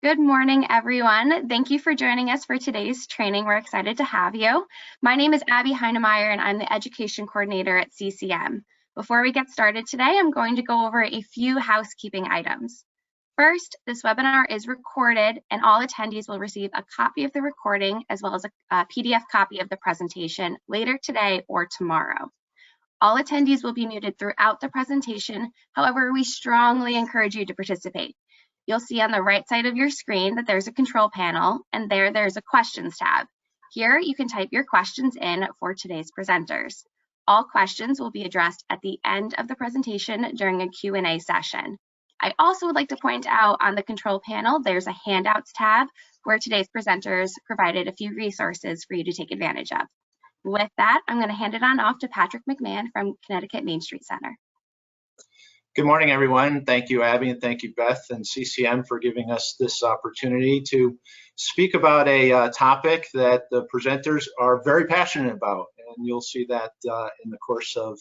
Good morning, everyone. Thank you for joining us for today's training. We're excited to have you. My name is Abby Heinemeyer, and I'm the Education Coordinator at CCM. Before we get started today, I'm going to go over a few housekeeping items. First, this webinar is recorded, and all attendees will receive a copy of the recording as well as a PDF copy of the presentation later today or tomorrow. All attendees will be muted throughout the presentation. However, we strongly encourage you to participate. You'll see on the right side of your screen that there's a control panel, and there's a questions tab. Here you can type your questions in for today's presenters. All questions will be addressed at the end of the presentation during a Q&A session. I also would like to point out on the control panel, there's a handouts tab where today's presenters provided a few resources for you to take advantage of. With that, I'm going to hand it on off to Patrick McMahon from Connecticut Main Street Center. Good morning, everyone. Thank you, Abby, and thank you, Beth and CCM, for giving us this opportunity to speak about a topic that the presenters are very passionate about, and you'll see that in the course of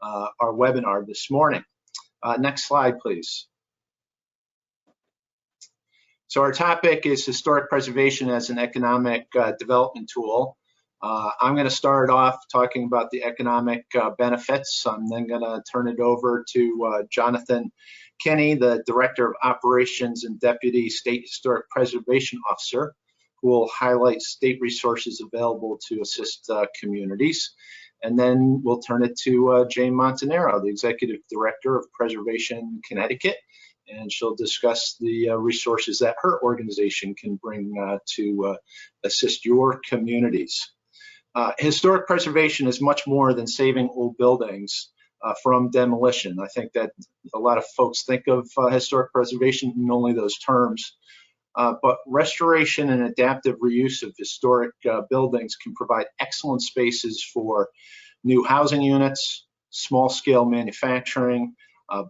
our webinar this morning. Next slide, please. So our topic is historic preservation as an economic development tool. I'm going to start off talking about the economic benefits. I'm then going to turn it over to Jonathan Kinney, the Director of Operations and Deputy State Historic Preservation Officer, who will highlight state resources available to assist communities. And then we'll turn it to Jane Montanaro, the Executive Director of Preservation Connecticut, and she'll discuss the resources that her organization can bring to assist your communities. Historic preservation is much more than saving old buildings from demolition. I think that a lot of folks think of historic preservation in only those terms, but restoration and adaptive reuse of historic buildings can provide excellent spaces for new housing units, small-scale manufacturing,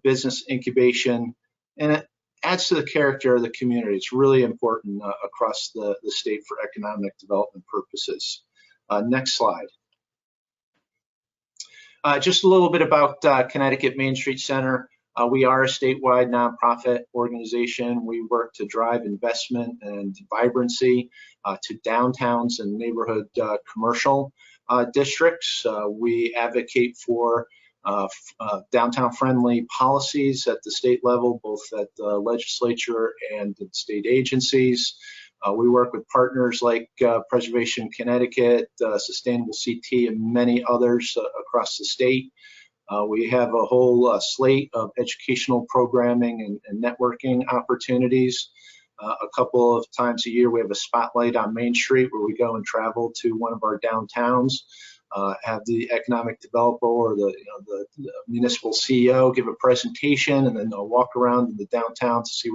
business incubation, and it adds to the character of the community. It's really important across the state for economic development purposes. Next slide. Just a little bit about Connecticut Main Street Center. We are a statewide nonprofit organization. We work to drive investment and vibrancy to downtowns and neighborhood commercial districts. We advocate for downtown-friendly policies at the state level, both at the legislature and the state agencies. We work with partners like Preservation Connecticut, Sustainable CT, and many others across the state. We have a whole slate of educational programming and networking opportunities. A couple of times a year, we have a spotlight on Main Street where we go and travel to one of our downtowns, have the economic developer or the municipal CEO give a presentation, and then they'll walk around in the downtown to see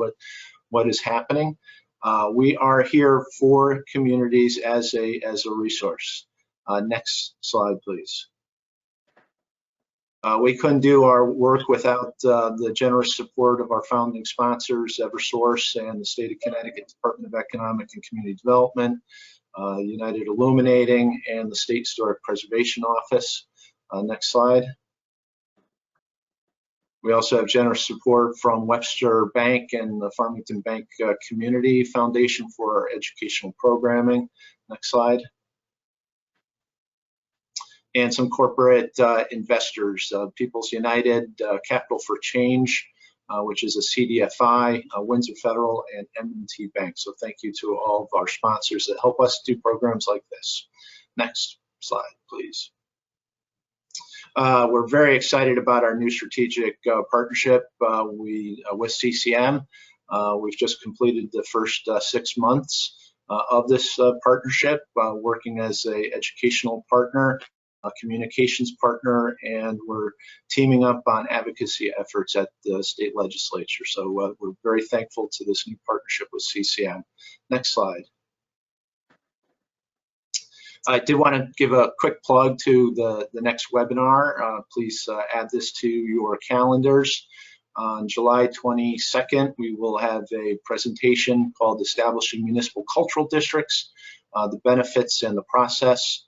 what is happening. We are here for communities as a resource. Next slide, please. We couldn't do our work without the generous support of our founding sponsors, Eversource and the State of Connecticut Department of Economic and Community Development, United Illuminating, and the State Historic Preservation Office. Next slide. We also have generous support from Webster Bank and the Farmington Bank Community Foundation for our educational programming. Next slide. And some corporate investors, People's United, Capital for Change, which is a CDFI, Windsor Federal, and M&T Bank. So thank you to all of our sponsors that help us do programs like this. Next slide, please. We're very excited about our new strategic partnership with CCM. We've just completed the first 6 months of this partnership, working as an educational partner, a communications partner, and we're teaming up on advocacy efforts at the state legislature. So we're very thankful to this new partnership with CCM. Next slide. I did want to give a quick plug to the next webinar. Please add this to your calendars. On July 22nd, we will have a presentation called Establishing Municipal Cultural Districts, the Benefits and the Process.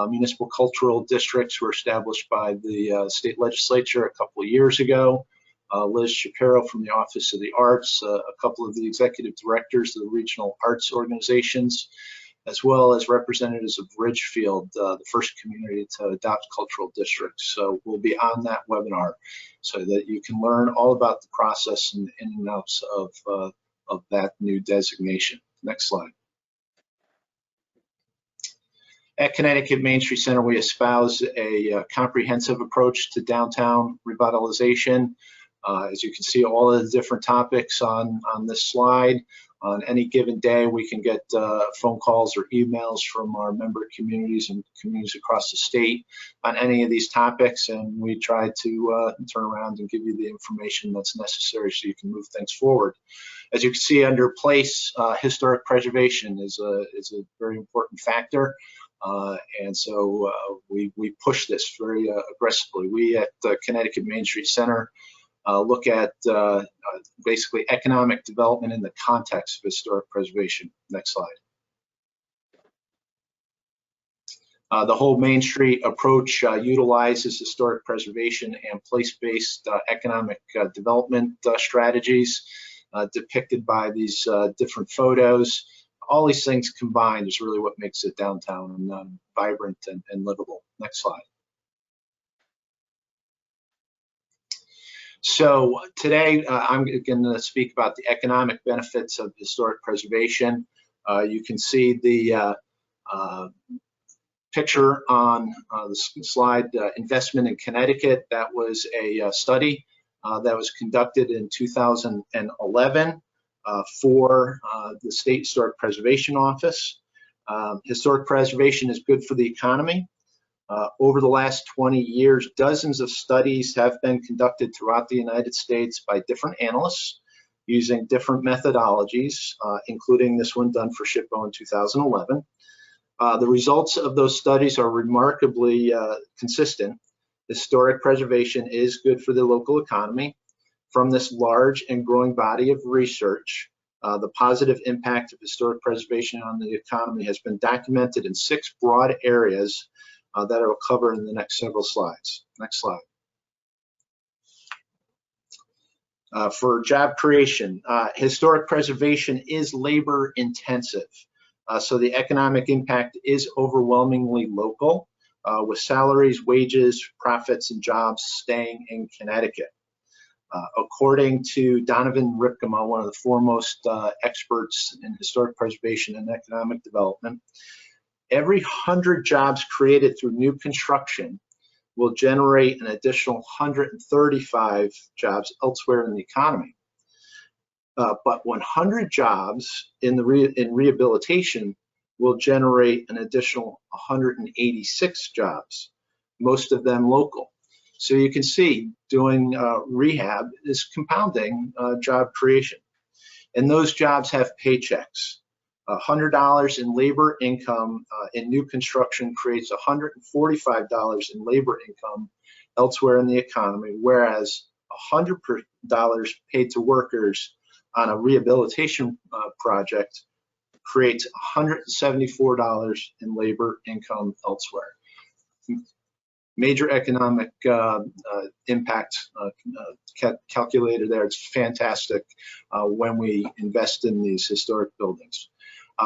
Municipal cultural districts were established by the state legislature a couple of years ago. Liz Shapiro from the Office of the Arts, a couple of the executive directors of the regional arts organizations, as well as representatives of Ridgefield, the first community to adopt cultural districts. So we'll be on that webinar so that you can learn all about the process and in and outs of that new designation. Next slide. At Connecticut Main Street Center, we espouse a comprehensive approach to downtown revitalization. As you can see, all of the different topics on this slide. On any given day, we can get phone calls or emails from our member communities and communities across the state on any of these topics, and we try to turn around and give you the information that's necessary so you can move things forward. As you can see under place, historic preservation is a very important factor. And so we push this very aggressively. We at Connecticut Main Street Center look at basically economic development in the context of historic preservation. Next slide. The whole Main Street approach utilizes historic preservation and place-based economic development strategies depicted by these different photos. All these things combined is really what makes it downtown vibrant and livable. Next slide. So today I'm going to speak about the economic benefits of historic preservation. You can see the picture on the slide, investment in Connecticut. That was a study that was conducted in 2011 for the State Historic Preservation Office. Historic preservation is good for the economy. Over the last 20 years, dozens of studies have been conducted throughout the United States by different analysts using different methodologies, including this one done for SHPO in 2011. The results of those studies are remarkably consistent. Historic preservation is good for the local economy. From this large and growing body of research, the positive impact of historic preservation on the economy has been documented in 6 broad areas that I will cover in the next several slides. Next slide. For job creation, historic preservation is labor intensive. So the economic impact is overwhelmingly local, with salaries, wages, profits, and jobs staying in Connecticut. According to Donovan Ripkema, one of the foremost experts in historic preservation and economic development, every 100 jobs created through new construction will generate an additional 135 jobs elsewhere in the economy. But 100 jobs in rehabilitation will generate an additional 186 jobs, most of them local. So you can see doing rehab is compounding job creation. And those jobs have paychecks. $100 in labor income in new construction creates $145 in labor income elsewhere in the economy, whereas $100 paid to workers on a rehabilitation project creates $174 in labor income elsewhere. Major economic impact calculator there. It's fantastic when we invest in these historic buildings.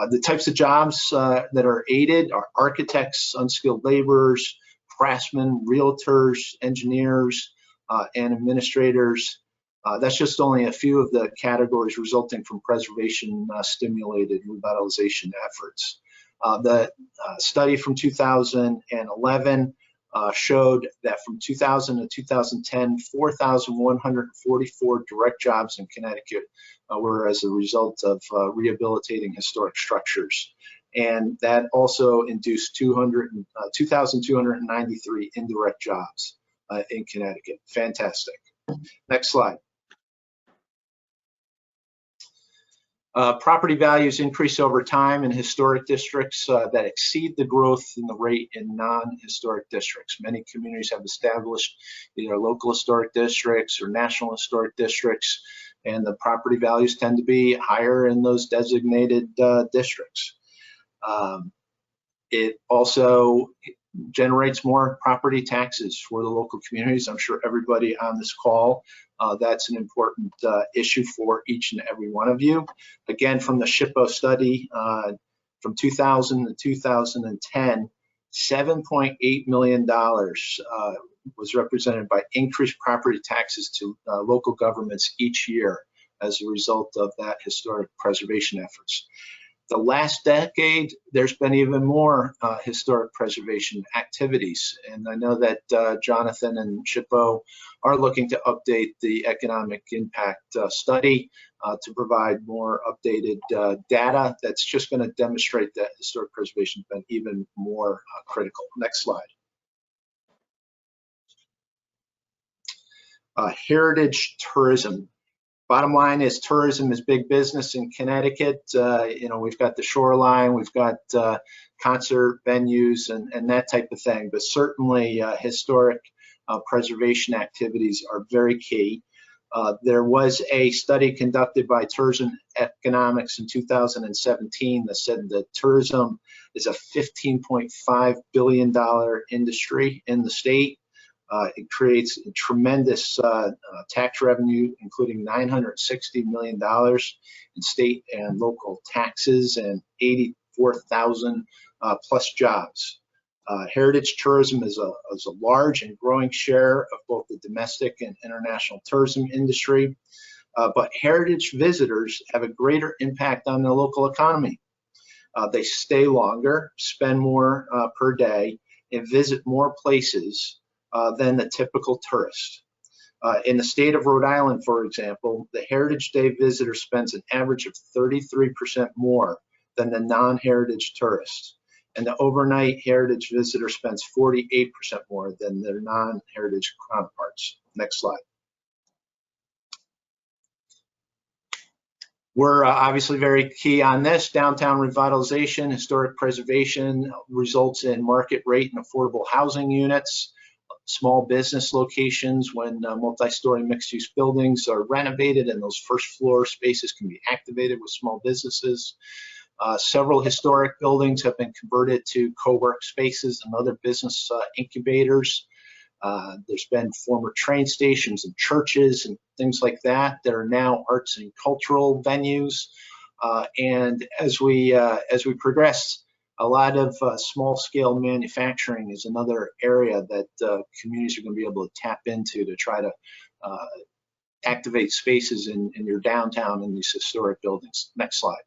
The types of jobs that are aided are architects, unskilled laborers, craftsmen, realtors, engineers, and administrators. That's just only a few of the categories resulting from preservation stimulated revitalization efforts. The study from 2011 showed that from 2000 to 2010, 4,144 direct jobs in Connecticut were as a result of rehabilitating historic structures. And that also induced 2,293 indirect jobs in Connecticut. Fantastic. Next slide. Property values increase over time in historic districts that exceed the growth in the rate in non-historic districts. Many communities have established either local historic districts or national historic districts, and the property values tend to be higher in those designated districts. It also generates more property taxes for the local communities. I'm sure everybody on this call, that's an important issue for each and every one of you. Again, from the SHPO study from 2000 to 2010, $7.8 million was represented by increased property taxes to local governments each year as a result of that historic preservation efforts. The last decade, there's been even more historic preservation activities. And I know that Jonathan and SHPO are looking to update the economic impact study to provide more updated data that's just going to demonstrate that historic preservation has been even more critical. Next slide. Heritage tourism. Bottom line is tourism is big business in Connecticut. You know, we've got the shoreline, we've got concert venues and that type of thing, but certainly historic preservation activities are very key. There was a study conducted by Tourism Economics in 2017 that said that tourism is a $15.5 billion industry in the state. It creates tremendous tax revenue, including $960 million in state and local taxes and 84,000 plus jobs. Heritage tourism is a large and growing share of both the domestic and international tourism industry, but heritage visitors have a greater impact on the local economy. They stay longer, spend more per day, and visit more places than the typical tourist. In the state of Rhode Island, for example, the Heritage Day visitor spends an average of 33% more than the non-heritage tourist. And the overnight heritage visitor spends 48% more than their non-heritage counterparts. Next slide. We're obviously very key on this. Downtown revitalization, historic preservation results in market rate and affordable housing units. Small business locations, when multi-story mixed-use buildings are renovated and those first floor spaces can be activated with small businesses. Several historic buildings have been converted to co-work spaces and other business incubators. There's been former train stations and churches and things like that that are now arts and cultural venues. And as we progress, a lot of small-scale manufacturing is another area that communities are going to be able to tap into to try to activate spaces in your downtown in these historic buildings. Next slide.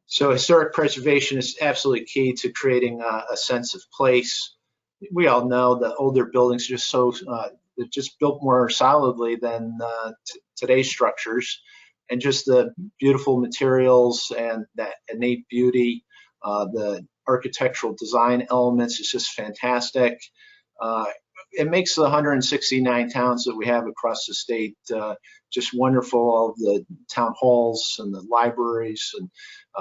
So historic preservation is absolutely key to creating a sense of place. We all know that older buildings are just so they're just built more solidly than today's structures, and just the beautiful materials and that innate beauty, the architectural design elements is just fantastic. It makes the 169 towns that we have across the state just wonderful. All of the town halls and the libraries and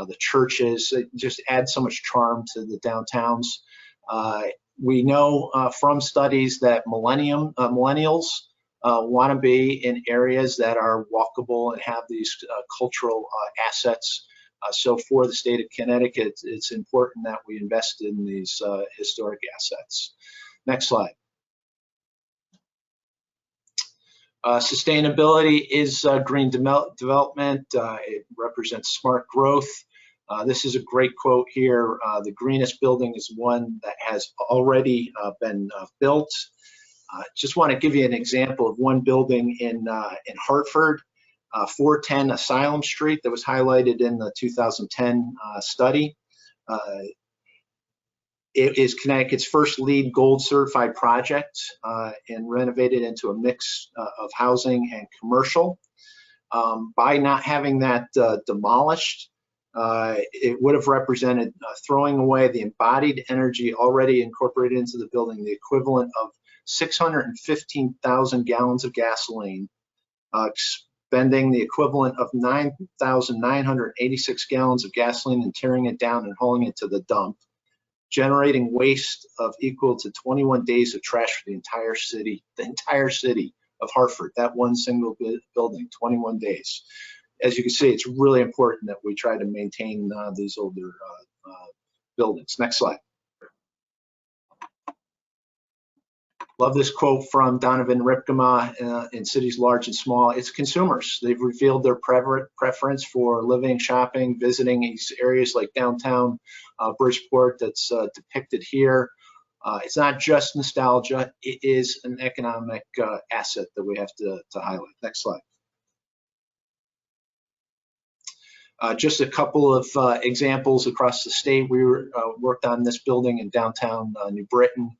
the churches, it just adds so much charm to the downtowns. We know from studies that millennials want to be in areas that are walkable and have these cultural assets. So for the state of Connecticut, it's important that we invest in these historic assets. Next slide. Sustainability is green development. It represents smart growth. This is a great quote here. The greenest building is one that has already been built. Just want to give you an example of one building in Hartford, 410 Asylum Street, that was highlighted in the 2010 study. It is Connecticut's first LEED Gold certified project and renovated into a mix of housing and commercial. By not having that demolished, it would have represented throwing away the embodied energy already incorporated into the building, the equivalent of 615,000 gallons of gasoline, spending the equivalent of 9,986 gallons of gasoline and tearing it down and hauling it to the dump, generating waste of equal to 21 days of trash for the entire city of Hartford, that one single building, 21 days. as you can see, it's really important that we try to maintain these older buildings. Next slide. Love this quote from Donovan Ripkema in Cities Large and Small. It's consumers. They've revealed their preference for living, shopping, visiting these areas like downtown Bridgeport that's depicted here. It's not just nostalgia. It is an economic asset that we have to highlight. Next slide. Just a couple of examples across the state. We worked on this building in downtown New Britain.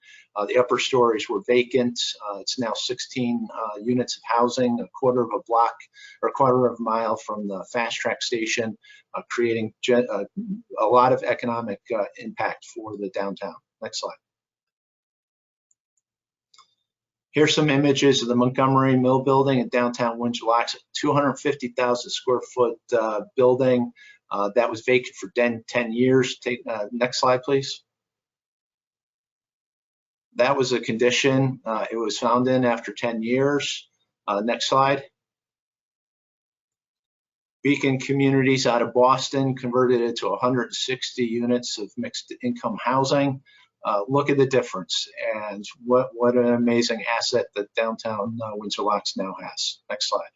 The upper stories were vacant. It's now 16 units of housing, a quarter of a block or a quarter of a mile from the fast track station, creating a lot of economic impact for the downtown. Next slide. Here's some images of the Montgomery Mill building in downtown Windsor Locks, 250,000 square foot building that was vacant for 10 years. Next slide, please. That was a condition it was found in after 10 years. Next slide. Beacon Communities out of Boston converted it to 160 units of mixed income housing. Look at the difference, and what an amazing asset that downtown Windsor Locks now has. Next slide.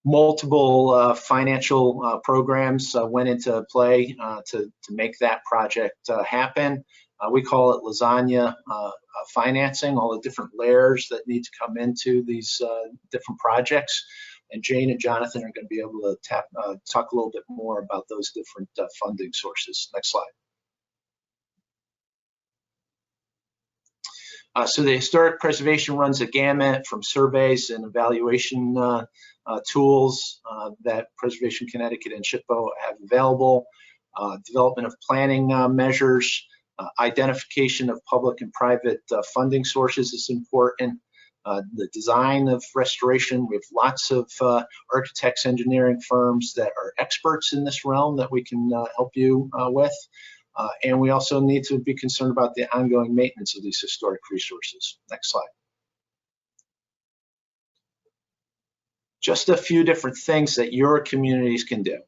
Multiple financial programs went into play to make that project happen. We call it lasagna financing, all the different layers that need to come into these different projects. And Jane and Jonathan are going to be able to talk a little bit more about those different funding sources. Next slide. So the historic preservation runs a gamut from surveys and evaluation tools that Preservation Connecticut and SHPO have available, development of planning measures, identification of public and private funding sources is important. The design of restoration, we have lots of architects, engineering firms that are experts in this realm that we can help you with. And we also need to be concerned about the ongoing maintenance of these historic resources. Next slide. Just a few different things that your communities can do.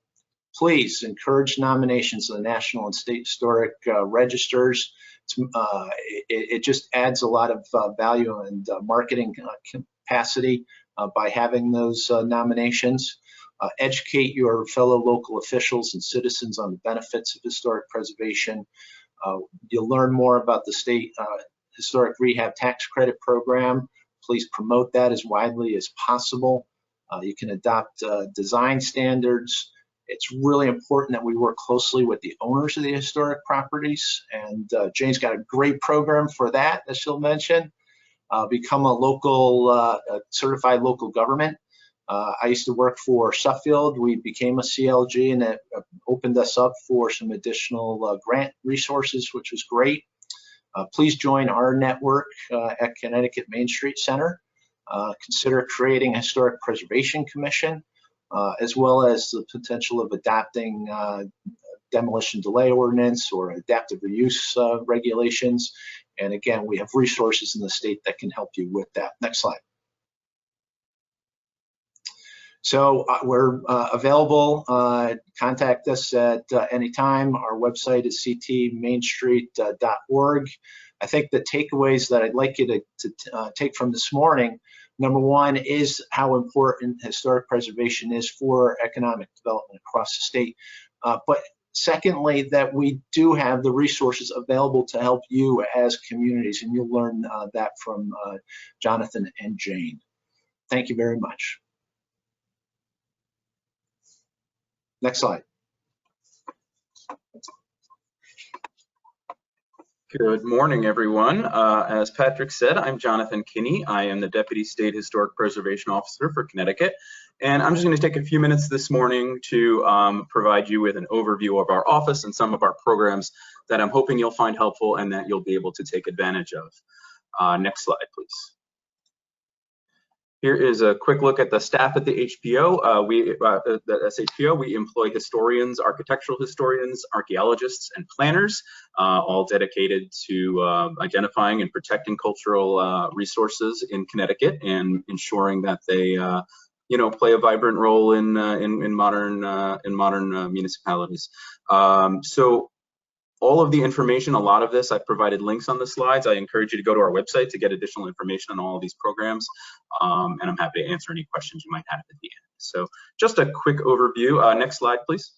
Please encourage nominations of the national and state historic registers. It just adds a lot of value and marketing capacity by having those nominations. Educate your fellow local officials and citizens on the benefits of historic preservation. You'll learn more about the state historic rehab tax credit program. Please promote that as widely as possible. You can adopt design standards. It's really important that we work closely with the owners of the historic properties, and Jane's got a great program for that she'll mention. Become a local, certified local government. I used to work for Suffield. We became a CLG, and it opened us up for some additional grant resources, which was great. Please join our network at Connecticut Main Street Center. Consider creating a historic preservation commission, as well as the potential of adopting demolition delay ordinance or adaptive reuse regulations. And again, we have resources in the state that can help you with that. Next slide. So we're available. Contact us at any time. Our website is ctmainstreet.org. I think the takeaways that I'd like you to take from this morning, number one is how important historic preservation is for economic development across the state. But secondly, that we do have the resources available to help you as communities, and you'll learn that from Jonathan and Jane. Thank you very much. Next slide. Good morning, everyone. As Patrick said, I'm Jonathan Kinney. I am the Deputy State Historic Preservation Officer for Connecticut. And I'm just going to take a few minutes this morning to provide you with an overview of our office and some of our programs that I'm hoping you'll find helpful and that you'll be able to take advantage of. Next slide, please. Here is a quick look at the staff at the HPO. The SHPO, we employ historians, architectural historians, archaeologists, and planners, all dedicated to identifying and protecting cultural resources in Connecticut and ensuring that they play a vibrant role in modern municipalities. So all of the information, a lot of this, I've provided links on the slides. I encourage you to go to our website to get additional information on all of these programs, and I'm happy to answer any questions you might have at the end. So just a quick overview. Next slide, please.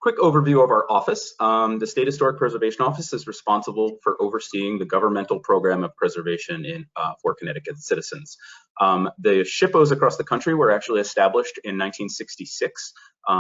Quick overview of our office. The State Historic Preservation Office is responsible for overseeing the governmental program of preservation for Connecticut citizens. The SHPOs across the country were actually established in 1966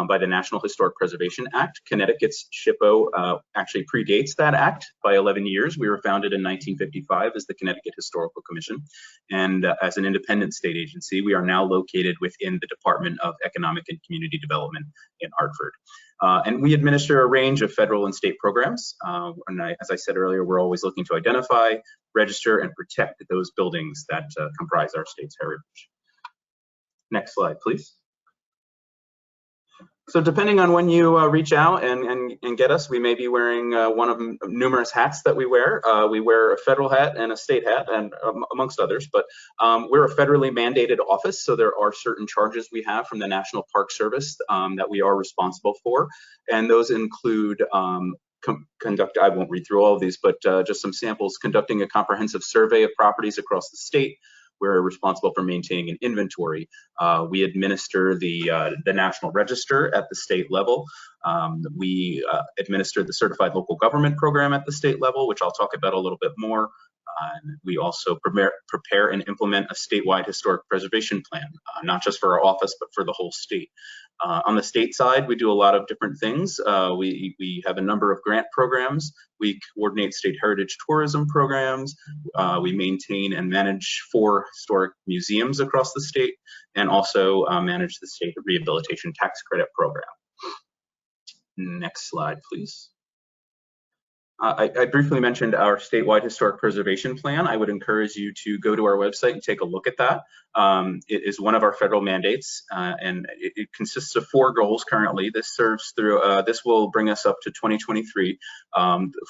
by the National Historic Preservation Act. Connecticut's SHPO actually predates that act by 11 years. We were founded in 1955 as the Connecticut Historical Commission, and as an independent state agency, we are now located within the Department of Economic and Community Development in Hartford. And we administer a range of federal and state programs. As I said earlier, we're always looking to identify, register, and protect those buildings that comprise our state's heritage. Next slide, please. So depending on when you reach out and get us, we may be wearing one of numerous hats that we wear. We wear a federal hat and a state hat, and amongst others, but we're a federally mandated office, so there are certain charges we have from the National Park Service that we are responsible for, and those include I won't read through all of these, but just some samples: conducting a comprehensive survey of properties across the state. We're responsible for maintaining an inventory. We administer the National Register at the state level. We administer the Certified Local Government Program at the state level, which I'll talk about a little bit more. We also prepare and implement a statewide historic preservation plan, not just for our office, but for the whole state. On the state side, we do a lot of different things. We have a number of grant programs. We coordinate state heritage tourism programs. We maintain and manage 4 historic museums across the state, and also manage the state rehabilitation tax credit program. Next slide, please. I briefly mentioned our statewide historic preservation plan. I would encourage you to go to our website and take a look at that. It is one of our federal mandates, and it consists of 4 goals currently. This serves through, this will bring us up to 2023.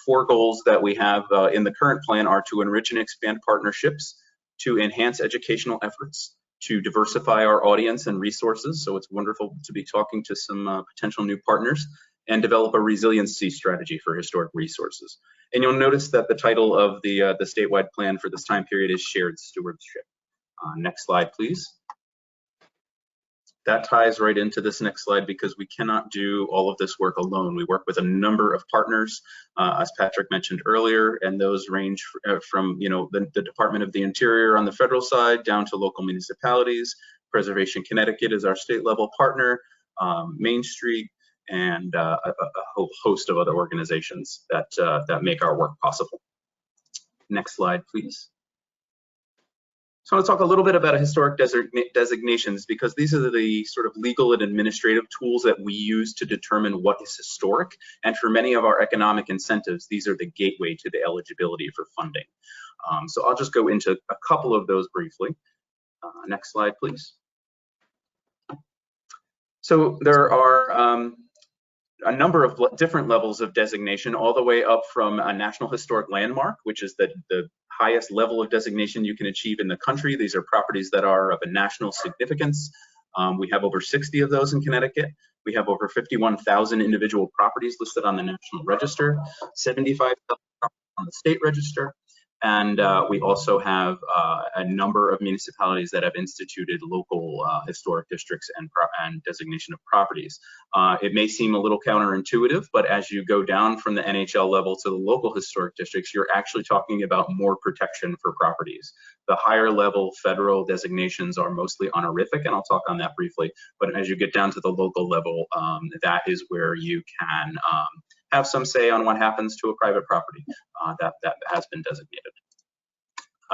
4 goals that we have in the current plan are to enrich and expand partnerships, to enhance educational efforts, to diversify our audience and resources. So it's wonderful to be talking to some potential new partners, and develop a resiliency strategy for historic resources. And you'll notice that the title of the statewide plan for this time period is Shared Stewardship. Next slide, please. That ties right into this next slide, because we cannot do all of this work alone. We work with a number of partners, as Patrick mentioned earlier, and those range from the Department of the Interior on the federal side down to local municipalities. Preservation Connecticut is our state level partner, Main Street, and a whole host of other organizations that make our work possible. Next slide, please. So I want to talk a little bit about historic designations, because these are the sort of legal and administrative tools that we use to determine what is historic. And for many of our economic incentives, these are the gateway to the eligibility for funding. So I'll just go into a couple of those briefly. Next slide, please. So there are a number of different levels of designation, all the way up from a National Historic Landmark, which is the highest level of designation you can achieve in the country. These are properties that are of a national significance. We have over 60 of those in Connecticut. We have over 51,000 individual properties listed on the National Register, 75,000 on the State Register. And we also have a number of municipalities that have instituted local historic districts and designation of properties. It may seem a little counterintuitive, but as you go down from the NHL level to the local historic districts, you're actually talking about more protection for properties. The higher level federal designations are mostly honorific, and I'll talk on that briefly. But as you get down to the local level, that is where you can have some say on what happens to a private property that has been designated.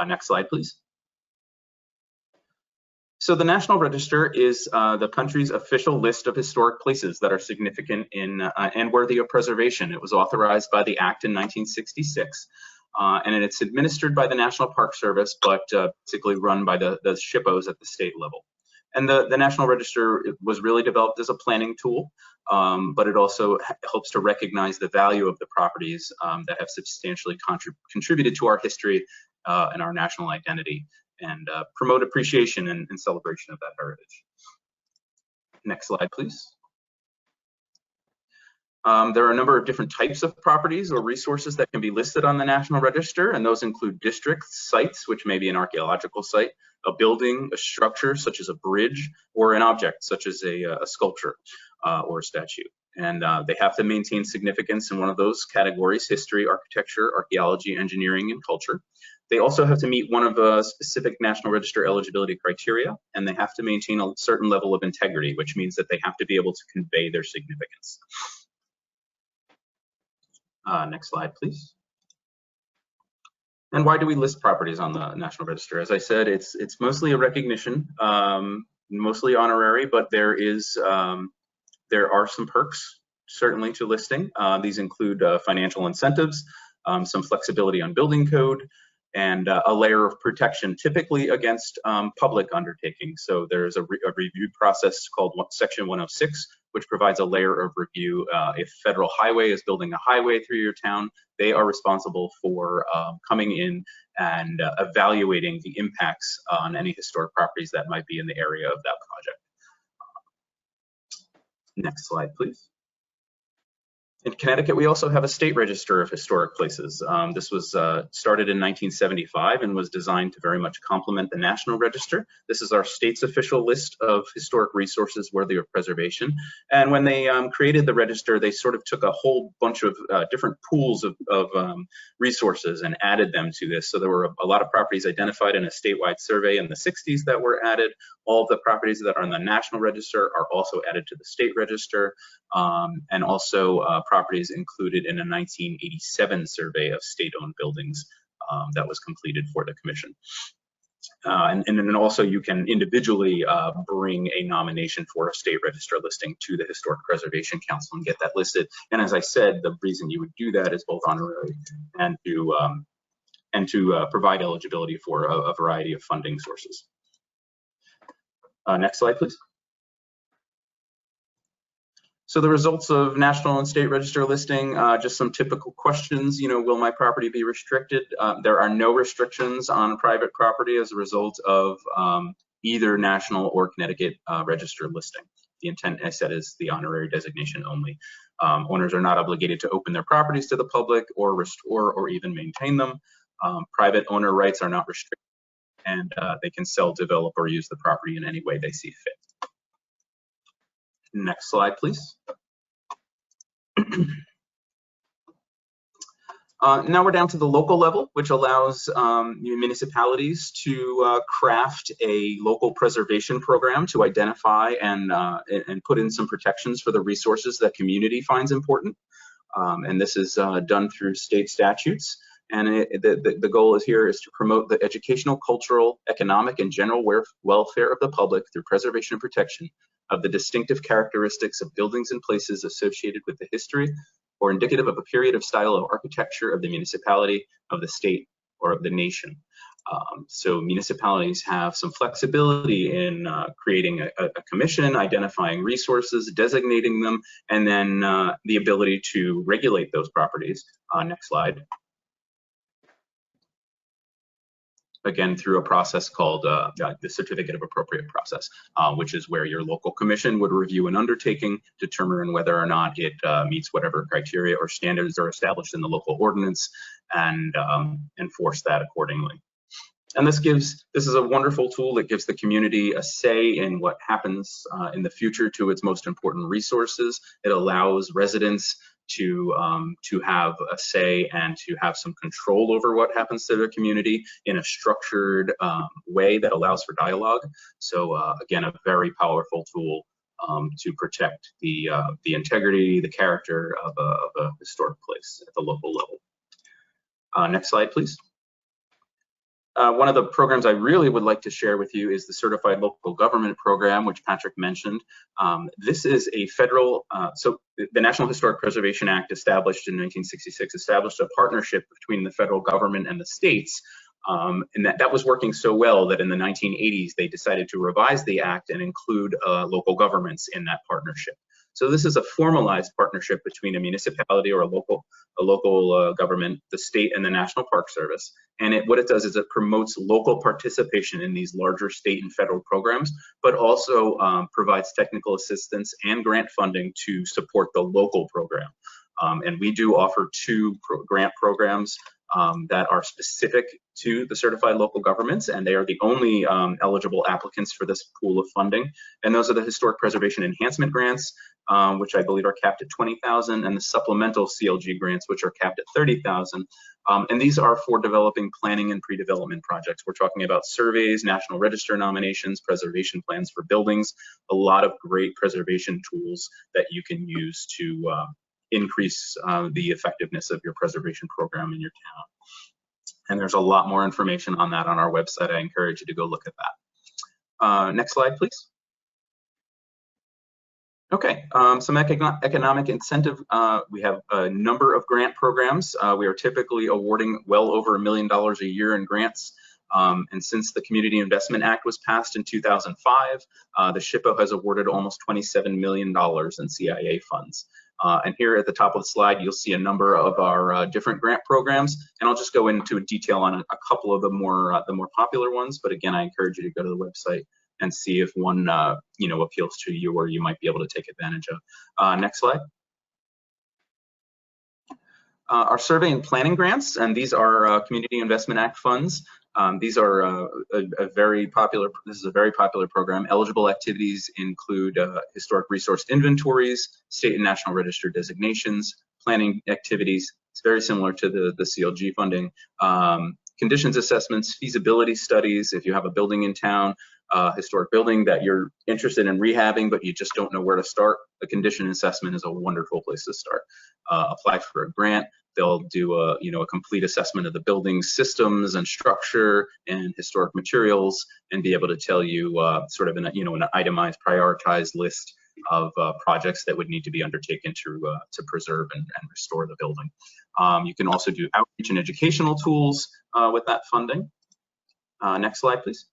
Next slide, please. So the National Register is the country's official list of historic places that are significant and worthy of preservation. It was authorized by the Act in 1966, and it's administered by the National Park Service, but basically run by the SHPOs at the state level. And the National Register was really developed as a planning tool, but it also helps to recognize the value of the properties that have substantially contributed to our history and our national identity. and promote appreciation and celebration of that heritage. Next slide, please. There are a number of different types of properties or resources that can be listed on the National Register, and those include districts, sites, which may be an archaeological site, a building, a structure such as a bridge, or an object such as a sculpture or a statue. And they have to maintain significance in one of those categories: history, architecture, archaeology, engineering, and culture. They also have to meet one of the specific National Register eligibility criteria, and they have to maintain a certain level of integrity, which means that they have to be able to convey their significance. Next slide, please. And why do we list properties on the National Register? As I said, it's mostly a recognition, mostly honorary, but there are some perks certainly to listing. These include financial incentives, some flexibility on building code, and a layer of protection, typically against public undertakings. So there's a review process called Section 106, which provides a layer of review. If Federal Highway is building a highway through your town, they are responsible for coming in and evaluating the impacts on any historic properties that might be in the area of that project. Next slide, please. In Connecticut, we also have a state register of historic places. This was started in 1975 and was designed to very much complement the National Register. This is our state's official list of historic resources worthy of preservation. And when they created the register, they sort of took a whole bunch of different pools of resources and added them to this. So there were a lot of properties identified in a statewide survey in the 60s that were added. All of the properties that are on the National Register are also added to the state register, and also properties included in a 1987 survey of state-owned buildings that was completed for the commission. And then also you can individually bring a nomination for a state register listing to the Historic Preservation Council and get that listed. And as I said, the reason you would do that is both honorary and to provide eligibility for a variety of funding sources. Next slide, please. So the results of National and State Register listing, just some typical questions. Will my property be restricted? There are no restrictions on private property as a result of either National or Connecticut Register listing. The intent, I said, is the honorary designation only. Owners are not obligated to open their properties to the public or restore or even maintain them. Private owner rights are not restricted, and they can sell, develop, or use the property in any way they see fit. Next slide, please. Now we're down to the local level, which allows municipalities to craft a local preservation program to identify and put in some protections for the resources that community finds important. And this is done through state statutes. And the goal here is to promote the educational, cultural, economic, and general welfare of the public through preservation and protection of the distinctive characteristics of buildings and places associated with the history or indicative of a period of style of architecture of the municipality, of the state, or of the nation. So municipalities have some flexibility in creating a commission, identifying resources, designating them, and then the ability to regulate those properties. Next slide. Again, through a process called the Certificate of Appropriate process, which is where your local commission would review an undertaking, determine whether or not it meets whatever criteria or standards are established in the local ordinance, and enforce that accordingly. And this is a wonderful tool that gives the community a say in what happens in the future to its most important resources. It allows residents to have a say and to have some control over what happens to their community in a structured way that allows for dialogue. So again, a very powerful tool to protect the integrity, the character of a historic place at the local level. Next slide, please. One of the programs I really would like to share with you is the Certified Local Government Program, which Patrick mentioned. This is a federal, so the National Historic Preservation Act established in 1966 established a partnership between the federal government and the states. And that was working so well that in the 1980s, they decided to revise the act and include local governments in that partnership. So this is a formalized partnership between a municipality or a local government, the state, and the National Park Service. And what it does is it promotes local participation in these larger state and federal programs, but also provides technical assistance and grant funding to support the local program. And we do offer two grant programs that are specific to the certified local governments, and they are the only eligible applicants for this pool of funding. And those are the Historic Preservation Enhancement Grants, which I believe are capped at $20,000, and the supplemental CLG grants, which are capped at $30,000. And these are for developing planning and pre-development projects. We're talking about surveys, National Register nominations, preservation plans for buildings, a lot of great preservation tools that you can use to increase the effectiveness of your preservation program in your town. And there's a lot more information on that on our website. I encourage you to go look at that. Next slide, please. Okay, some economic incentive. We have a number of grant programs. We are typically awarding well over $1 million a year in grants. And since the Community Investment Act was passed in 2005, the SHPO has awarded almost $27 million in CIA funds. And here at the top of the slide, you'll see a number of our different grant programs, and I'll just go into detail on a couple of the more popular ones. But again, I encourage you to go to the website and see if one appeals to you or you might be able to take advantage of. Next slide. Our survey and planning grants, and these are Community Investment Act funds. These are a very popular program. Eligible activities include historic resource inventories, state and national register designations, planning activities. It's very similar to the CLG funding. Conditions assessments, feasibility studies. If you have a building in town, historic building that you're interested in rehabbing, but you just don't know where to start, a condition assessment is a wonderful place to start. Apply for a grant. They'll do a complete assessment of the building's systems and structure and historic materials, and be able to tell you sort of an itemized, prioritized list of projects that would need to be undertaken to preserve and restore the building. You can also do outreach and educational tools with that funding. Next slide, please.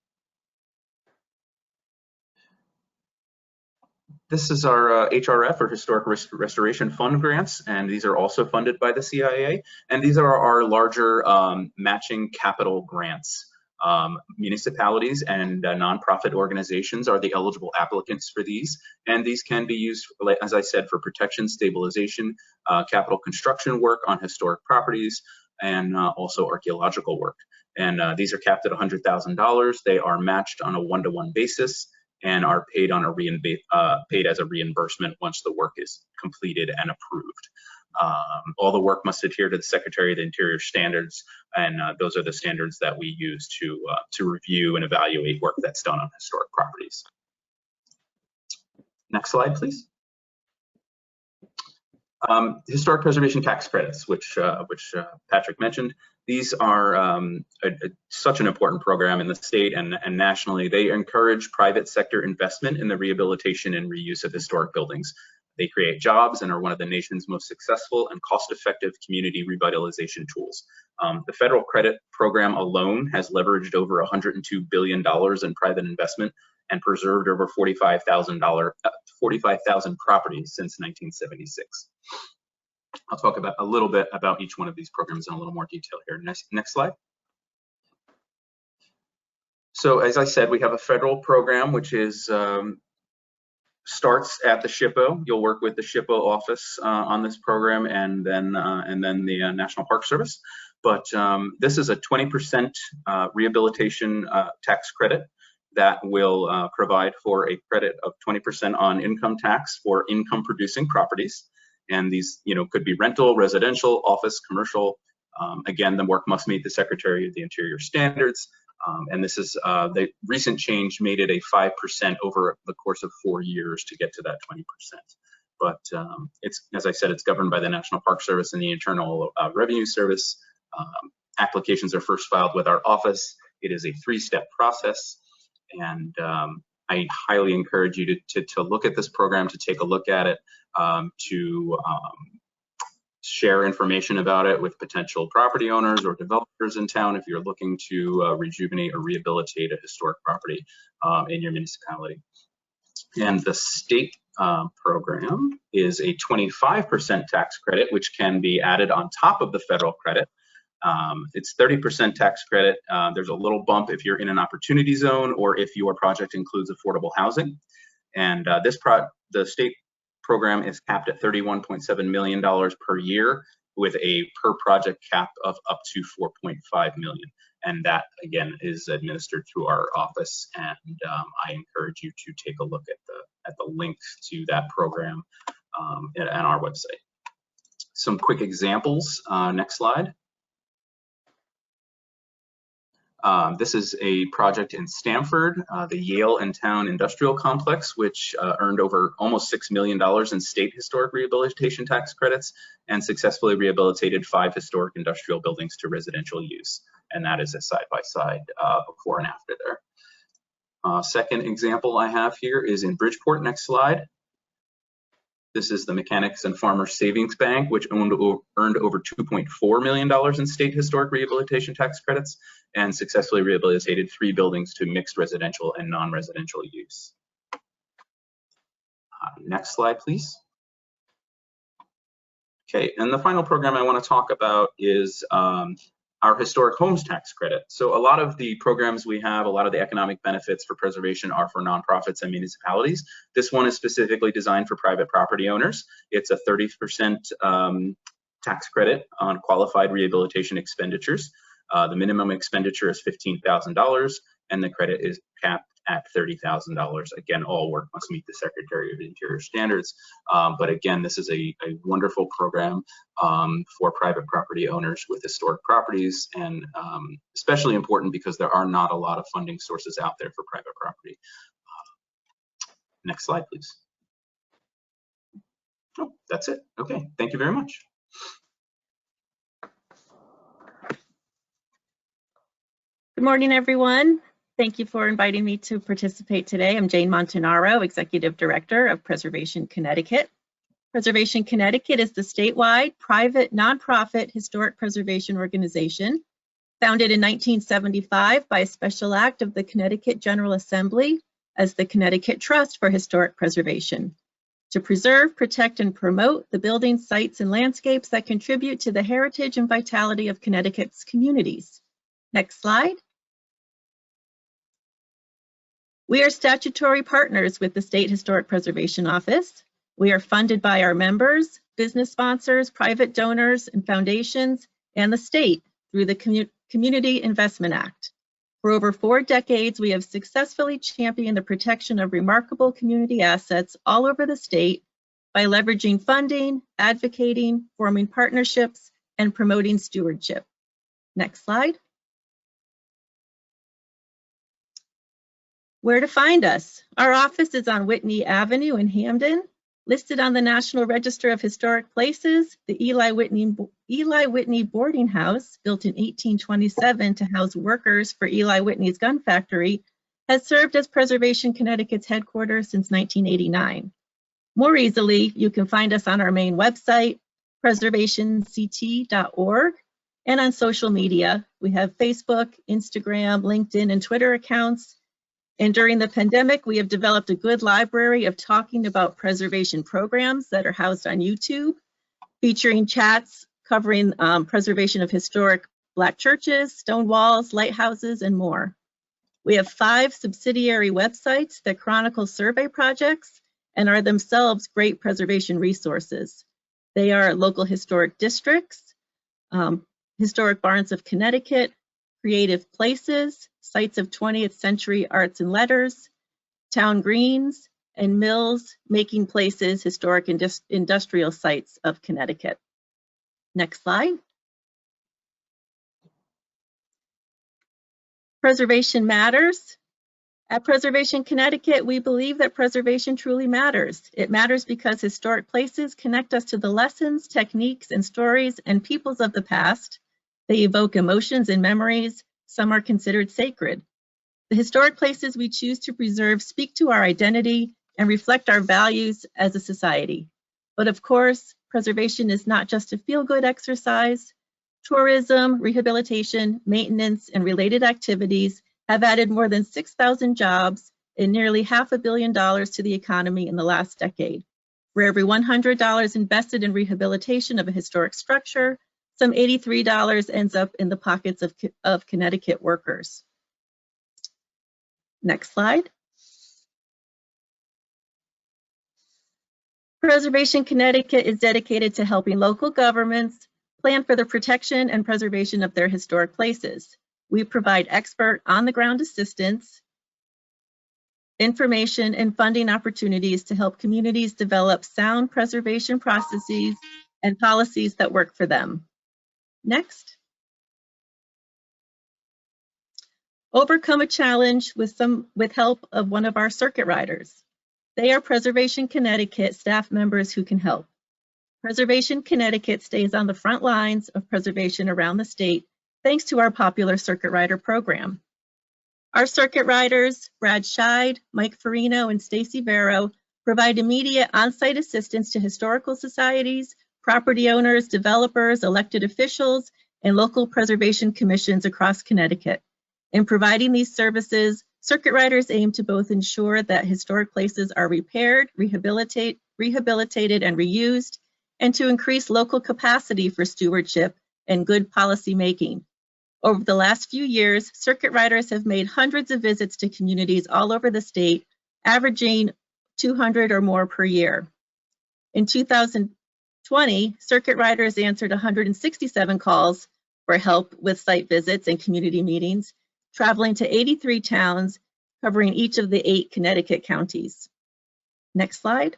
This is our HRF, or Historic Restoration Fund grants, and these are also funded by the CIA. And these are our larger matching capital grants. Municipalities and nonprofit organizations are the eligible applicants for these, and these can be used, as I said, for protection, stabilization, capital construction work on historic properties, and also archaeological work. And these are capped at $100,000. They are matched on a one-to-one basis, and are paid on paid as a reimbursement once the work is completed and approved. All the work must adhere to the Secretary of the Interior standards, and those are the standards that we use to review and evaluate work that's done on historic properties. Next slide, please. Historic preservation tax credits, which Patrick mentioned. These are such an important program in the state and nationally. They encourage private sector investment in the rehabilitation and reuse of historic buildings. They create jobs and are one of the nation's most successful and cost-effective community revitalization tools. The federal credit program alone has leveraged over $102 billion in private investment and preserved over 45,000 properties since 1976. I'll talk about a little bit about each one of these programs in a little more detail here. Next slide. So as I said, we have a federal program which is starts at the SHPO. You'll work with the SHPO office on this program, and then the National Park Service. But this is a 20% rehabilitation tax credit that will provide for a credit of 20% on income tax for income producing properties. And these, could be rental, residential, office, commercial. Again, the work must meet the Secretary of the Interior standards. And this is the recent change made it a 5% over the course of 4 years to get to that 20%. But it's, as I said, it's governed by the National Park Service and the Internal Revenue Service. Applications are first filed with our office. It is a 3-step process. And I highly encourage you to look at this program, to take a look at it, to share information about it with potential property owners or developers in town if you're looking to rejuvenate or rehabilitate a historic property in your municipality. And the state program is a 25% tax credit, which can be added on top of the federal credit. It's 30% tax credit. There's a little bump if you're in an opportunity zone or if your project includes affordable housing. And the state program is capped at $31.7 million per year with a per project cap of up to $4.5 million. And that, again, is administered through our office. And I encourage you to take a look at the links to that program on our website. Some quick examples. Next slide. This is a project in Stamford, the Yale and Town Industrial Complex, which earned over almost $6 million in state historic rehabilitation tax credits and successfully rehabilitated 5 historic industrial buildings to residential use. And that is a side-by-side before and after there. Second example I have here is in Bridgeport. Next slide. This is the Mechanics and Farmers Savings Bank, which earned over $2.4 million in state historic rehabilitation tax credits and successfully rehabilitated 3 buildings to mixed residential and non-residential use. Next slide, please. Okay, and the final program I want to talk about is our historic homes tax credit. So a lot of the programs we have, a lot of the economic benefits for preservation are for nonprofits and municipalities. This one is specifically designed for private property owners. It's a 30% tax credit on qualified rehabilitation expenditures. The minimum expenditure is $15,000 and the credit is capped at $30,000. Again, all work must meet the Secretary of the Interior standards. But again, this is a wonderful program for private property owners with historic properties, and especially important because there are not a lot of funding sources out there for private property. Next slide, please. Oh, that's it. Okay, thank you very much. Good morning, everyone. Thank you for inviting me to participate today. I'm Jane Montanaro, Executive Director of Preservation Connecticut. Preservation Connecticut is the statewide, private, nonprofit historic preservation organization founded in 1975 by a special act of the Connecticut General Assembly as the Connecticut Trust for Historic Preservation, to preserve, protect, and promote the buildings, sites, and landscapes that contribute to the heritage and vitality of Connecticut's communities. Next slide. We are statutory partners with the State Historic Preservation Office. We are funded by our members, business sponsors, private donors, and foundations, and the state through the Community Investment Act. For over 4 decades, we have successfully championed the protection of remarkable community assets all over the state by leveraging funding, advocating, forming partnerships, and promoting stewardship. Next slide. Where to find us? Our office is on Whitney Avenue in Hamden, listed on the National Register of Historic Places. The Eli Whitney Boarding House, built in 1827 to house workers for Eli Whitney's gun factory, has served as Preservation Connecticut's headquarters since 1989. More easily, you can find us on our main website, preservationct.org, and on social media. We have Facebook, Instagram, LinkedIn, and Twitter accounts. And during the pandemic, we have developed a good library of talking about preservation programs that are housed on YouTube, featuring chats covering preservation of historic Black churches, stone walls, lighthouses, and more. We have 5 subsidiary websites that chronicle survey projects and are themselves great preservation resources. They are Local Historic Districts, Historic Barns of Connecticut, Creative Places, Sites of 20th Century Arts and Letters, Town Greens, and Mills, Making Places, Historic Industrial Sites of Connecticut. Next slide. Preservation matters. At Preservation Connecticut, we believe that preservation truly matters. It matters because historic places connect us to the lessons, techniques, and stories and peoples of the past. They evoke emotions and memories. Some are considered sacred. The historic places we choose to preserve speak to our identity and reflect our values as a society. But of course, preservation is not just a feel-good exercise. Tourism, rehabilitation, maintenance, and related activities have added more than 6,000 jobs, and nearly $500 million to the economy in the last decade. For every $100 invested in rehabilitation of a historic structure, some $83 ends up in the pockets of Connecticut workers. Next slide. Preservation Connecticut is dedicated to helping local governments plan for the protection and preservation of their historic places. We provide expert on-the-ground assistance, information, and funding opportunities to help communities develop sound preservation processes and policies that work for them. Next. Overcome a challenge with help of one of our circuit riders. They are Preservation Connecticut staff members who can help. Preservation Connecticut stays on the front lines of preservation around the state thanks to our popular circuit rider program. Our circuit riders, Brad Scheid, Mike Farino, and Stacy Vero, provide immediate on-site assistance to historical societies, property owners, developers, elected officials, and local preservation commissions across Connecticut. In providing these services, circuit riders aim to both ensure that historic places are repaired, rehabilitated, and reused, and to increase local capacity for stewardship and good policy making. Over the last few years, circuit riders have made hundreds of visits to communities all over the state, averaging 200 or more per year. In 2020, circuit riders answered 167 calls for help with site visits and community meetings, traveling to 83 towns, covering each of the 8 Connecticut counties. Next slide.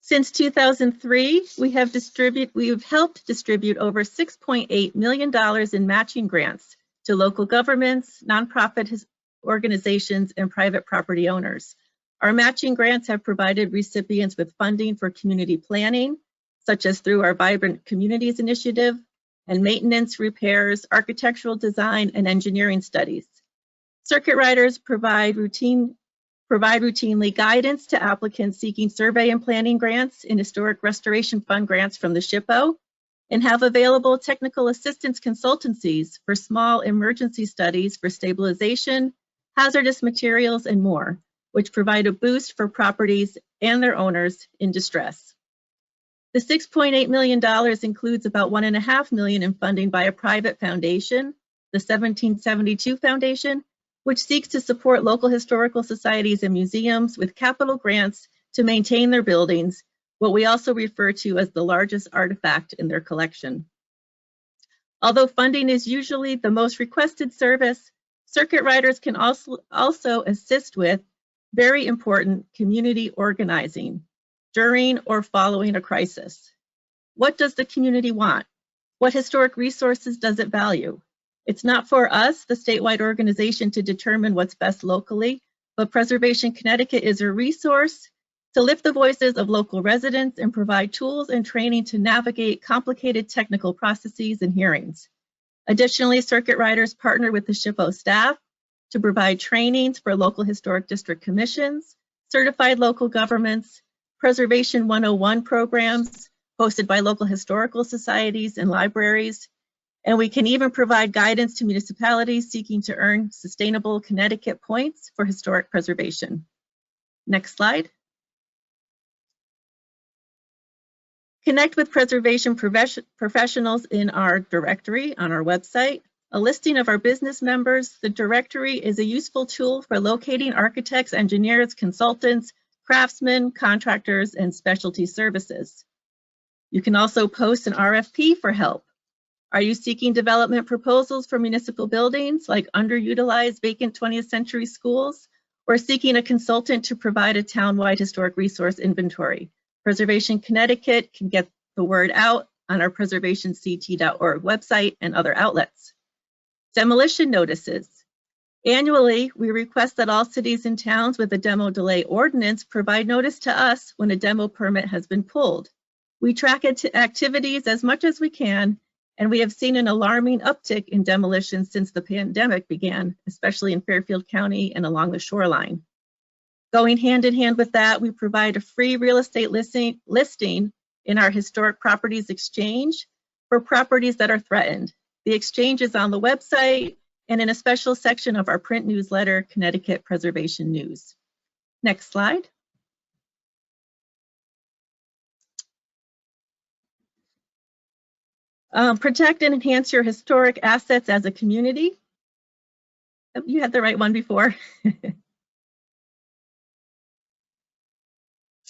Since 2003, we have helped distribute over $6.8 million in matching grants to local governments, nonprofit organizations, and private property owners. Our matching grants have provided recipients with funding for community planning, such as through our Vibrant Communities Initiative, and maintenance, repairs, architectural design, and engineering studies. Circuit riders provide routinely guidance to applicants seeking survey and planning grants and historic restoration fund grants from the SHPO, and have available technical assistance consultancies for small emergency studies for stabilization, hazardous materials, and more, which provide a boost for properties and their owners in distress. The $6.8 million includes about $1.5 million in funding by a private foundation, the 1772 Foundation, which seeks to support local historical societies and museums with capital grants to maintain their buildings, what we also refer to as the largest artifact in their collection. Although funding is usually the most requested service, circuit riders can also assist with very important community organizing during or following a crisis. What does the community want? What historic resources does it value? It's not for us, the statewide organization, to determine what's best locally, but Preservation Connecticut is a resource to lift the voices of local residents and provide tools and training to navigate complicated technical processes and hearings. Additionally, circuit riders partner with the SHPO staff to provide trainings for local historic district commissions, certified local governments, Preservation 101 programs hosted by local historical societies and libraries, and we can even provide guidance to municipalities seeking to earn sustainable Connecticut points for historic preservation. Next slide. Connect with preservation professionals in our directory on our website. A listing of our business members. The directory is a useful tool for locating architects, engineers, consultants, craftsmen, contractors, and specialty services. You can also post an RFP for help. Are you seeking development proposals for municipal buildings like underutilized vacant 20th century schools, or seeking a consultant to provide a townwide historic resource inventory? Preservation Connecticut can get the word out on our preservationct.org website and other outlets. Demolition notices. Annually, we request that all cities and towns with a demo delay ordinance provide notice to us when a demo permit has been pulled. We track activities as much as we can, and we have seen an alarming uptick in demolitions since the pandemic began, especially in Fairfield County and along the shoreline. Going hand in hand with that, we provide a free real estate listing in our Historic Properties Exchange for properties that are threatened. The exchange is on the website, and in a special section of our print newsletter, Connecticut Preservation News. Next slide. Protect and enhance your historic assets as a community. Oh, you had the right one before.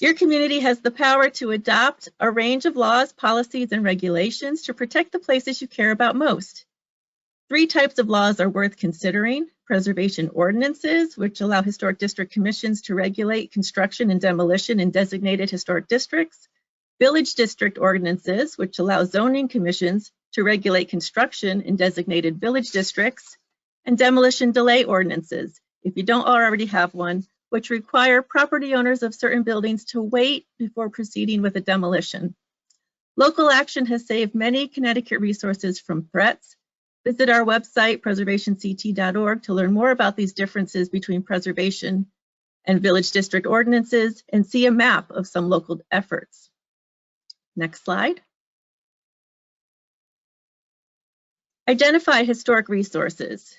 Your community has the power to adopt a range of laws, policies, and regulations to protect the places you care about most. 3 types of laws are worth considering: preservation ordinances, which allow historic district commissions to regulate construction and demolition in designated historic districts; village district ordinances, which allow zoning commissions to regulate construction in designated village districts; and demolition delay ordinances, if you don't already have one, which require property owners of certain buildings to wait before proceeding with a demolition. Local action has saved many Connecticut resources from threats. Visit our website, preservationct.org, to learn more about these differences between preservation and village district ordinances and see a map of some local efforts. Next slide. Identify historic resources.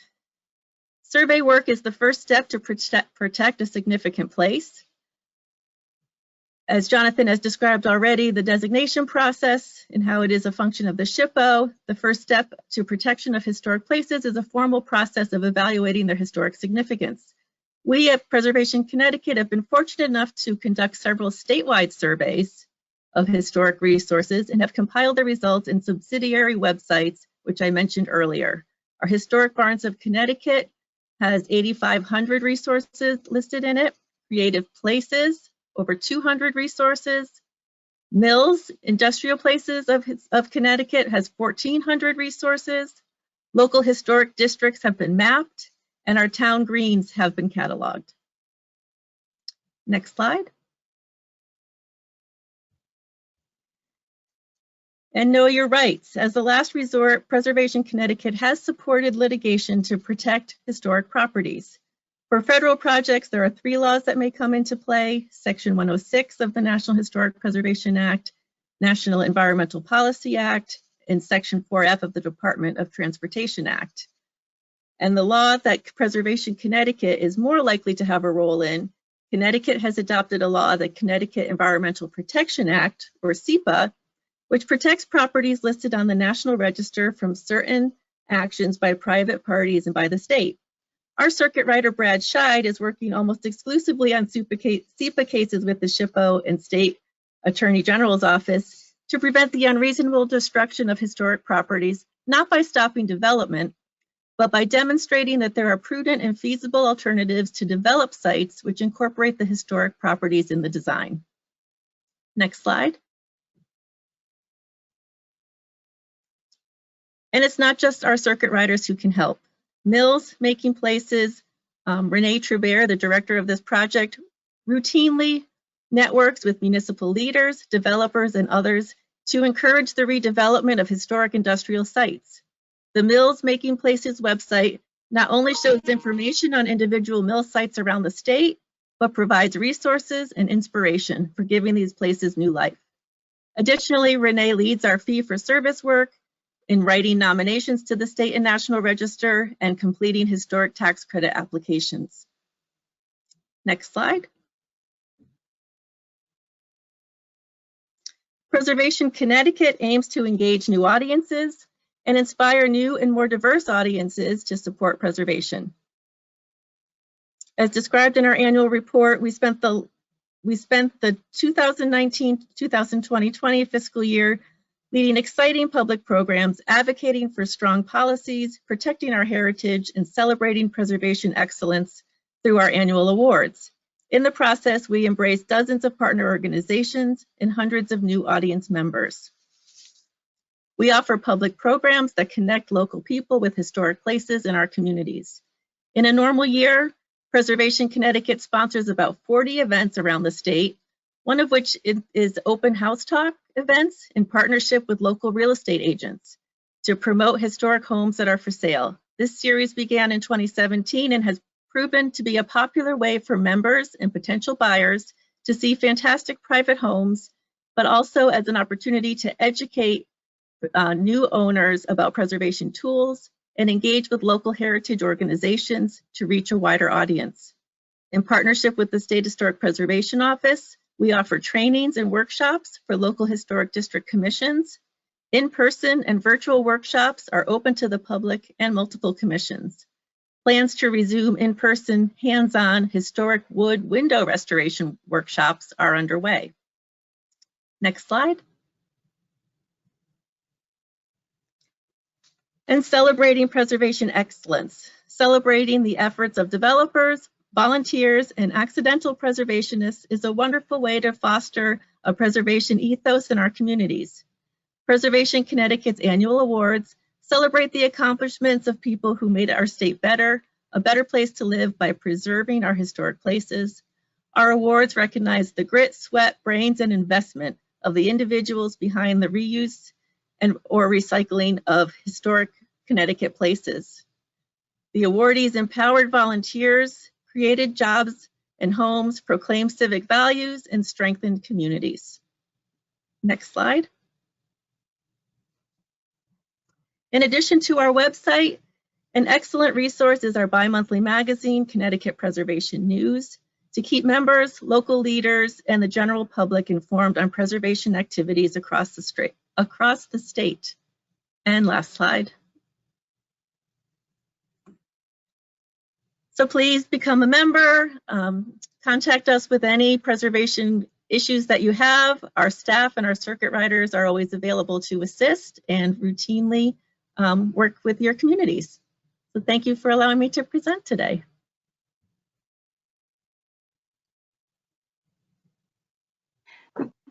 Survey work is the first step to protect a significant place. As Jonathan has described already, the designation process and how it is a function of the SHPO, the first step to protection of historic places is a formal process of evaluating their historic significance. We at Preservation Connecticut have been fortunate enough to conduct several statewide surveys of historic resources and have compiled the results in subsidiary websites, which I mentioned earlier. Our Historic Barns of Connecticut has 8,500 resources listed in it. Creative Places, over 200 resources. Mills, Industrial Places of Connecticut has 1,400 resources. Local historic districts have been mapped, and our town greens have been cataloged. Next slide. And know your rights. As a last resort, Preservation Connecticut has supported litigation to protect historic properties. For federal projects, there are 3 laws that may come into play: Section 106 of the National Historic Preservation Act, National Environmental Policy Act, and Section 4F of the Department of Transportation Act. And the law that Preservation Connecticut is more likely to have a role in, Connecticut has adopted a law, the Connecticut Environmental Protection Act, or CEPA, which protects properties listed on the National Register from certain actions by private parties and by the state. Our circuit writer, Brad Scheid, is working almost exclusively on CEPA cases with the SHPO and State Attorney General's Office to prevent the unreasonable destruction of historic properties, not by stopping development, but by demonstrating that there are prudent and feasible alternatives to develop sites which incorporate the historic properties in the design. Next slide. And it's not just our circuit riders who can help. Mills, Making Places, Renee Trubert, the director of this project, routinely networks with municipal leaders, developers, and others to encourage the redevelopment of historic industrial sites. The Mills Making Places website not only shows information on individual mill sites around the state, but provides resources and inspiration for giving these places new life. Additionally, Renee leads our fee-for-service work in writing nominations to the state and national register and completing historic tax credit applications. Next slide. Preservation Connecticut aims to engage new audiences and inspire new and more diverse audiences to support preservation. As described in our annual report, we spent the 2019-2020 fiscal year leading exciting public programs, advocating for strong policies, protecting our heritage, and celebrating preservation excellence through our annual awards. In the process, we embraced dozens of partner organizations and hundreds of new audience members. We offer public programs that connect local people with historic places in our communities. In a normal year, Preservation Connecticut sponsors about 40 events around the state, one of which is open house talk events in partnership with local real estate agents to promote historic homes that are for sale. This series began in 2017 and has proven to be a popular way for members and potential buyers to see fantastic private homes, but also as an opportunity to educate new owners about preservation tools and engage with local heritage organizations to reach a wider audience. In partnership with the State Historic Preservation Office, we offer trainings and workshops for local historic district commissions. In-person and virtual workshops are open to the public and multiple commissions. Plans to resume in-person, hands-on historic wood window restoration workshops are underway. Next slide. And celebrating preservation excellence, celebrating the efforts of developers, volunteers, and accidental preservationists is a wonderful way to foster a preservation ethos in our communities. Preservation Connecticut's annual awards celebrate the accomplishments of people who made our state better, a better place to live by preserving our historic places. Our awards recognize the grit, sweat, brains, and investment of the individuals behind the reuse or recycling of historic Connecticut places. The awardees empowered volunteers, created jobs and homes, proclaimed civic values, and strengthened communities. Next slide. In addition to our website, an excellent resource is our bi-monthly magazine, Connecticut Preservation News, to keep members, local leaders, and the general public informed on preservation activities across the state. And last slide. So please become a member, contact us with any preservation issues that you have. Our staff and our circuit riders are always available to assist and routinely work with your communities. So thank you for allowing me to present today.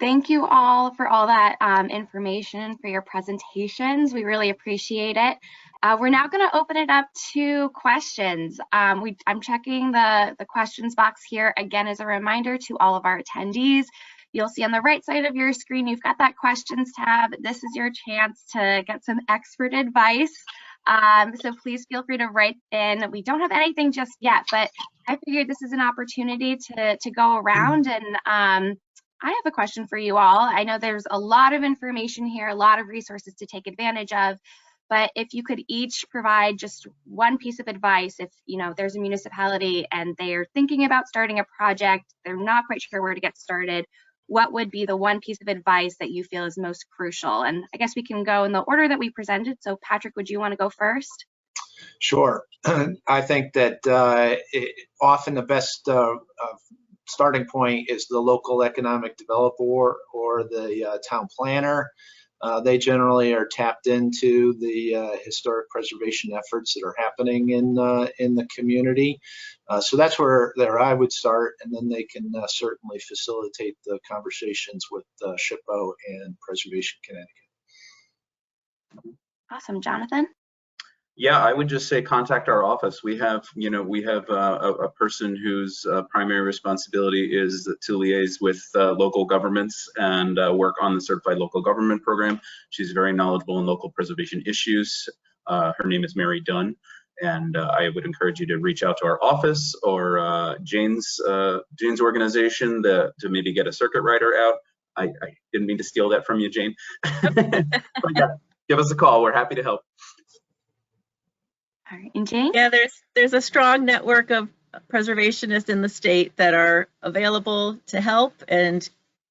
Thank you all for all that information, for your presentations. We really appreciate it. We're now going to open it up to questions. I'm checking the questions box here again as a reminder to all of our attendees. You'll see on the right side of your screen, you've got that questions tab. This is your chance to get some expert advice. So please feel free to write in. We don't have anything just yet, but I figured this is an opportunity to go around and I have a question for you all. I know there's a lot of information here, a lot of resources to take advantage of, but if you could each provide just one piece of advice, if there's a municipality and they're thinking about starting a project, they're not quite sure where to get started, what would be the one piece of advice that you feel is most crucial? And I guess we can go in the order that we presented. So Patrick, would you want to go first? Sure. I think that often the best starting point is the local economic developer or the town planner. They generally are tapped into the historic preservation efforts that are happening in the community. So that's where I would start, and then they can certainly facilitate the conversations with SHPO and Preservation Connecticut. Awesome, Jonathan. Yeah, I would just say contact our office. We have a person whose primary responsibility is to liaise with local governments and work on the Certified Local Government Program. She's very knowledgeable in local preservation issues. Her name is Mary Dunn, and I would encourage you to reach out to our office or Jane's organization to maybe get a circuit rider out. I didn't mean to steal that from you, Jane. But yeah, give us a call. We're happy to help. All right, and Jane? Yeah, there's a strong network of preservationists in the state that are available to help, and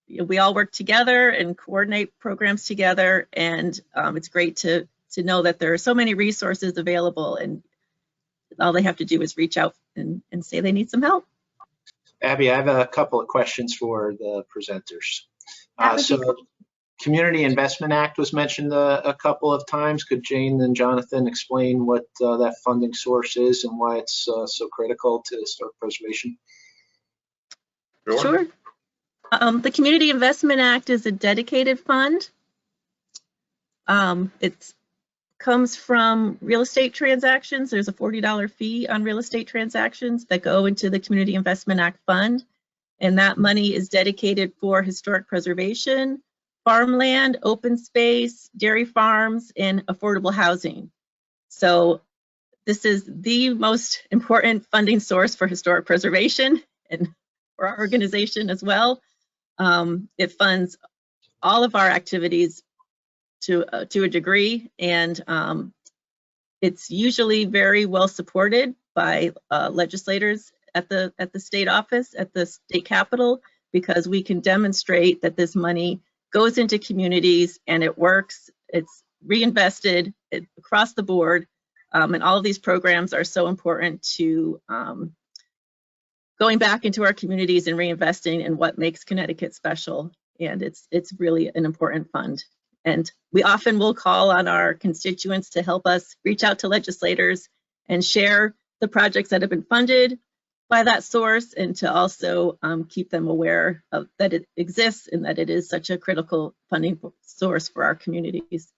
we all work together and coordinate programs together, and it's great to know that there are so many resources available, and all they have to do is reach out and say they need some help. Abby, I have a couple of questions for the presenters. So Community Investment Act was mentioned a couple of times. Could Jane and Jonathan explain what that funding source is and why it's so critical to historic preservation? Sure. The Community Investment Act is a dedicated fund. It comes from real estate transactions. There's a $40 fee on real estate transactions that go into the Community Investment Act fund, and that money is dedicated for historic preservation, farmland, open space, dairy farms, and affordable housing. So this is the most important funding source for historic preservation and for our organization as well. It funds all of our activities to a degree, and It's usually very well supported by legislators at the state office, at the state capitol, because we can demonstrate that this money goes into communities and it works. It's reinvested across the board, and all of these programs are so important to going back into our communities and reinvesting in what makes Connecticut special. And it's really an important fund. And we often will call on our constituents to help us reach out to legislators and share the projects that have been funded by that source, and to also keep them aware of that it exists and that it is such a critical funding source for our communities.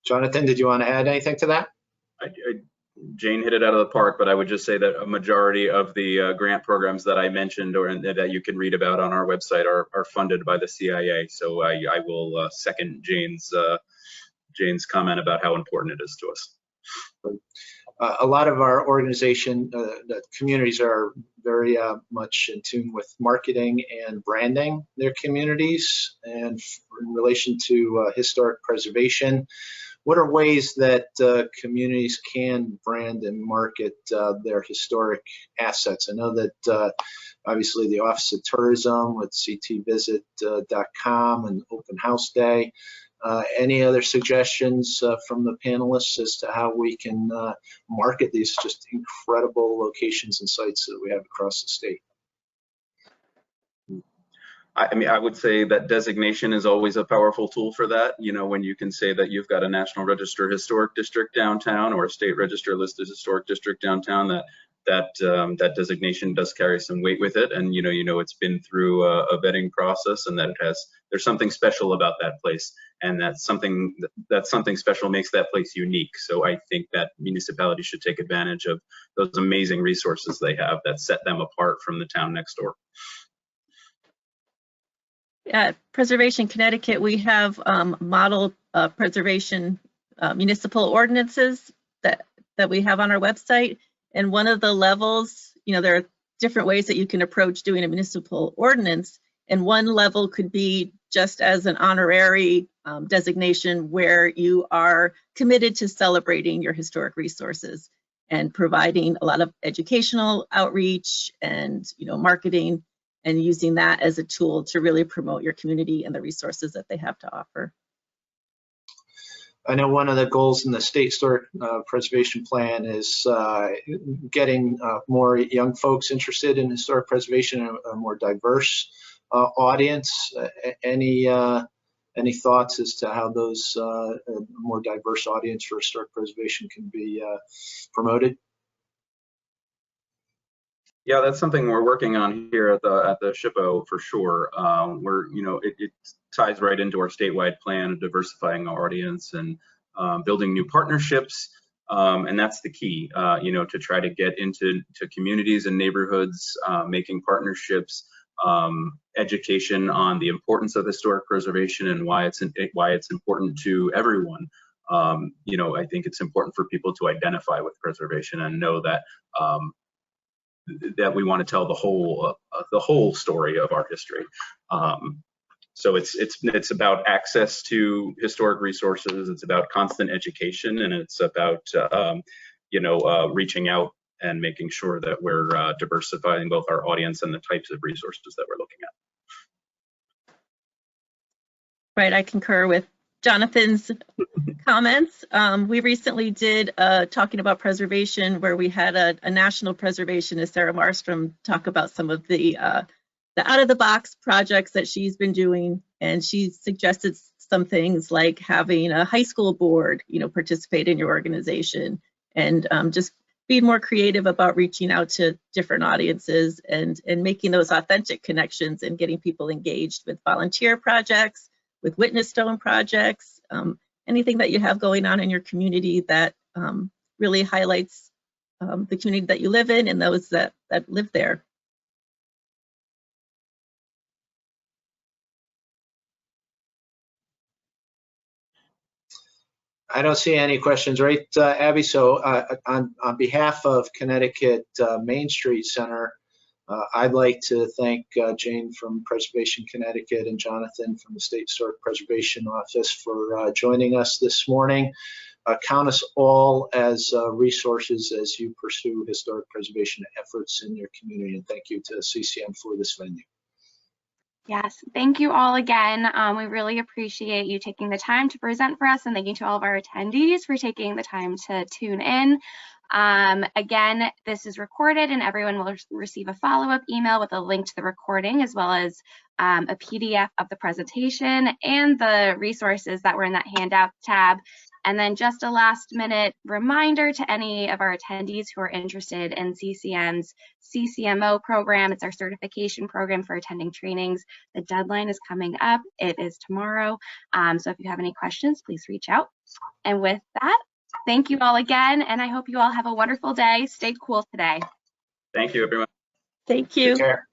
Jonathan, did you want to add anything to that? Jane hit it out of the park, but I would just say that a majority of the grant programs that I mentioned or that you can read about on our website are funded by the CIA. So I will second Jane's comment about how important it is to us. A lot of our organization, the communities are very much in tune with marketing and branding their communities. And in relation to historic preservation, what are ways that communities can brand and market their historic assets? I know that obviously the Office of Tourism with ctvisit.com and Open House Day. Any other suggestions from the panelists as to how we can market these just incredible locations and sites that we have across the state? I mean, I would say that designation is always a powerful tool for that. You know, when you can say that you've got a National Register Historic District downtown or a State Register listed historic district downtown, that designation does carry some weight with it, and you know it's been through a vetting process, and that there's something special about that place, and that something special makes that place unique. So I think that municipalities should take advantage of those amazing resources they have that set them apart from the town next door. At Preservation Connecticut, we have model preservation municipal ordinances that we have on our website. And one of the levels, there are different ways that you can approach doing a municipal ordinance. And one level could be just as an honorary designation where you are committed to celebrating your historic resources and providing a lot of educational outreach and marketing, and using that as a tool to really promote your community and the resources that they have to offer. I know one of the goals in the state historic preservation plan is getting more young folks interested in historic preservation, a more diverse audience. Any thoughts as to how those more diverse audience for historic preservation can be promoted? Yeah, that's something we're working on here at the SHPO for sure. It ties right into our statewide plan of diversifying our audience and building new partnerships, and that's the key. To try to get into communities and neighborhoods, making partnerships, education on the importance of historic preservation and why it's important to everyone. I think it's important for people to identify with preservation and know that. That we want to tell the whole story of our history. So it's about access to historic resources. It's about constant education, and it's about reaching out and making sure that we're diversifying both our audience and the types of resources that we're looking at. Right, I concur with Jonathan's comments. We recently did talking about preservation, where we had a national preservationist, Sarah Marstrom, talk about some of the out-of-the-box projects that she's been doing, and she suggested some things like having a high school board, participate in your organization, and just being more creative about reaching out to different audiences and making those authentic connections and getting people engaged with volunteer projects, with witness stone projects, anything that you have going on in your community that really highlights the community that you live in and those that live there. I don't see any questions, right, Abby? So on behalf of Connecticut Main Street Center, I'd like to thank Jane from Preservation Connecticut and Jonathan from the State Historic Preservation Office for joining us this morning. Count us all as resources as you pursue historic preservation efforts in your community, and thank you to CCM for this venue. Yes, thank you all again. We really appreciate you taking the time to present for us, and thank you to all of our attendees for taking the time to tune in. Again, this is recorded and everyone will receive a follow-up email with a link to the recording, as well as a PDF of the presentation and the resources that were in that handout tab. And then just a last minute reminder to any of our attendees who are interested in CCM's CCMO program. It's our certification program for attending trainings. The deadline is coming up. It is tomorrow. So if you have any questions, please reach out. And with that, thank you all again, and I hope you all have a wonderful day. Stay cool today. Thank you, everyone. Thank you. Take care.